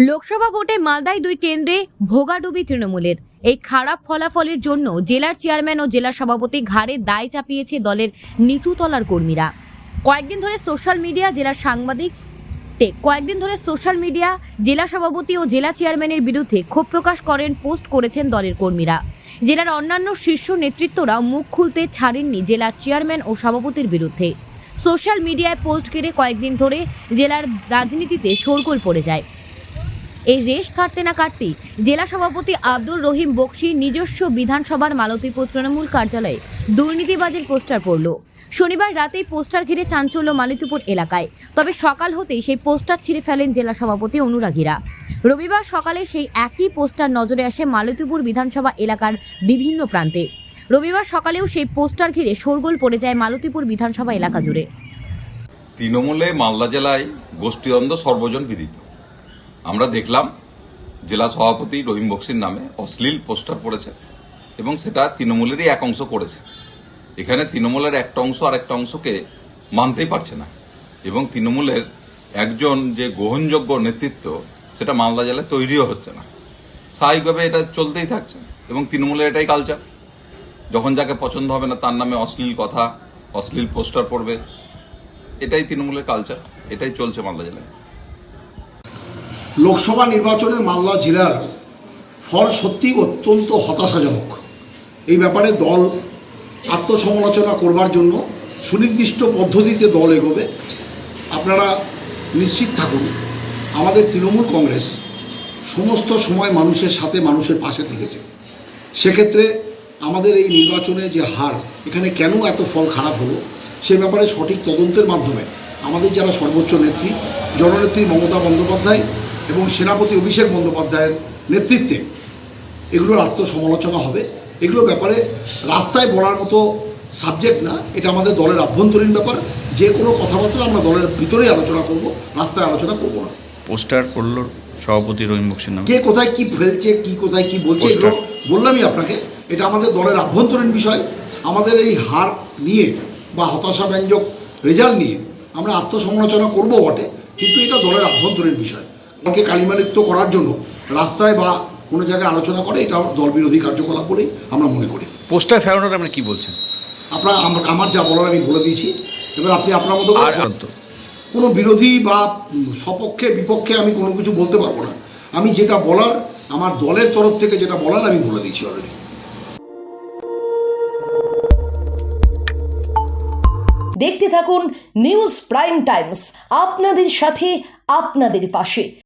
লোকসভা ভোটে মালদায় 2 কেন্দ্রে ভোগাডুবি তৃণমূলের। এই খারাপ ফলাফলের জন্য জেলার চেয়ারম্যান ও জেলা সভাপতি ঘাড়ে দায় চাপিয়েছে দলের নিচুতলার কর্মীরা। কয়েকদিন ধরে সোশ্যাল মিডিয়া জেলা সভাপতি ও জেলা চেয়ারম্যানের বিরুদ্ধে ক্ষোভ প্রকাশ করেন, পোস্ট করেছেন দলের কর্মীরা। জেলার অন্যান্য শীর্ষ নেতৃত্বরা মুখ খুলতে ছাড়েননি জেলা চেয়ারম্যান ও সভাপতির বিরুদ্ধে। সোশ্যাল মিডিয়ায় পোস্ট ঘিরে কয়েকদিন ধরে জেলার রাজনীতিতে শোরগোল পড়ে যায়। এই রেশ কাটতে না কাটতেই জেলা সভাপতি আব্দুর রহিম বক্সি নিজস্ব বিধানসভার মালতীপুর তৃণমূল কার্যালয়ে দুর্নীতিবাজের পোস্টার পড়ল। শনিবার রাতেই পোস্টার ঘিরে চাঞ্চল্য মালতীপুর এলাকায়। তবে সকাল হতেই সেই পোস্টার ছিঁড়ে ফেলেন জেলা সভাপতি অনুরাগীরা। রবিবার সকালে সেই একই পোস্টার নজরে আসে মালতীপুর বিধানসভা এলাকার বিভিন্ন প্রান্তে। রবিবার সকালেও সেই পোস্টার ঘিরে শোরগোল পড়ে যায় মালতীপুর বিধানসভা এলাকা জুড়ে। তৃণমূলে মালদা জেলায় গোষ্ঠীদ্বন্দ্ব সর্বজন বিদিত। আমরা দেখলাম জেলা সভাপতি রহিম বক্সির নামে অশ্লীল পোস্টার পড়েছে এবং সেটা তৃণমূলেরই এক অংশ করেছে। এখানে তৃণমূলের একটা অংশ আরেকটা অংশকে মানতেই পারছে না এবং তৃণমূলের একজন যে গ্রহণযোগ্য নেতৃত্ব সেটা মালদা জেলায় তৈরিও হচ্ছে না। স্বাভাবিকভাবে এটা চলতেই থাকছে এবং তৃণমূলের এটাই কালচার। যখন যাকে পছন্দ হবে না তার নামে অশ্লীল কথা, অশ্লীল পোস্টার পড়বে, এটাই তৃণমূলের কালচার, এটাই চলছে মালদা জেলায়। লোকসভা নির্বাচনে মালদা জেলার ফল সত্যি অত্যন্ত হতাশাজনক। এই ব্যাপারে দল আত্মসমালোচনা করবার জন্য সুনির্দিষ্ট পদ্ধতিতে দল এগোবে। আপনারা নিশ্চিত থাকুন, আমাদের তৃণমূল কংগ্রেস সমস্ত সময় মানুষের সাথে, মানুষের পাশে থেকেছে। সেক্ষেত্রে আমাদের এই নির্বাচনে যে হার, এখানে কেন এত ফল খারাপ হলো সে ব্যাপারে সঠিক তদন্তের মাধ্যমে আমাদের যারা সর্বোচ্চ নেত্রী জননেত্রী মমতা বন্দ্যোপাধ্যায় এবং সেনাপতি অভিষেক বন্দ্যোপাধ্যায়ের নেতৃত্বে এগুলোর আত্মসমালোচনা হবে। এগুলো ব্যাপারে রাস্তায় বলার মতো সাবজেক্ট না, এটা আমাদের দলের আভ্যন্তরীণ ব্যাপার। যে কোনো কথাবার্তা আমরা দলের ভিতরেই আলোচনা করব, রাস্তায় আলোচনা করব না। পোস্টার পড়ল সভাপতি রহিম বক্সির নামে, কে কোথায় কি ফেলছে, কি কোথায় কি বলছে, এগুলো বললামই আপনাকে। এটা আমাদের দলের আভ্যন্তরীণ বিষয়। আমাদের এই হার নিয়ে বা হতাশাব্যঞ্জক রেজাল্ট নিয়ে আমরা আত্মসমালোচনা করব বটে, কিন্তু এটা দলের আভ্যন্তরীণ বিষয়। দলকে কালিমালিপ্ত করার জন্য রাস্তায় বা কোনো জায়গায় আলোচনা করে এটা দল বিরোধী কার্যকলাপ বলেই আমরা মনে করি। পোস্টার ফেরানোটা আপনি কি বলছেন? আমার যা বলার আমি বলে দিয়েছি। এবার আপনি আপনার মতো কোনো বিরোধী বা সপক্ষে বিপক্ষে আমি কোনো কিছু বলতে পারবো না। আমি যেটা বলার, আমার দলের তরফ থেকে যেটা বলার আমি বলে দিয়েছি অলরেডি। দেখতে থাকুন নিউজ প্রাইম টাইমস, আপনাদের সাথে, আপনাদের পাশে।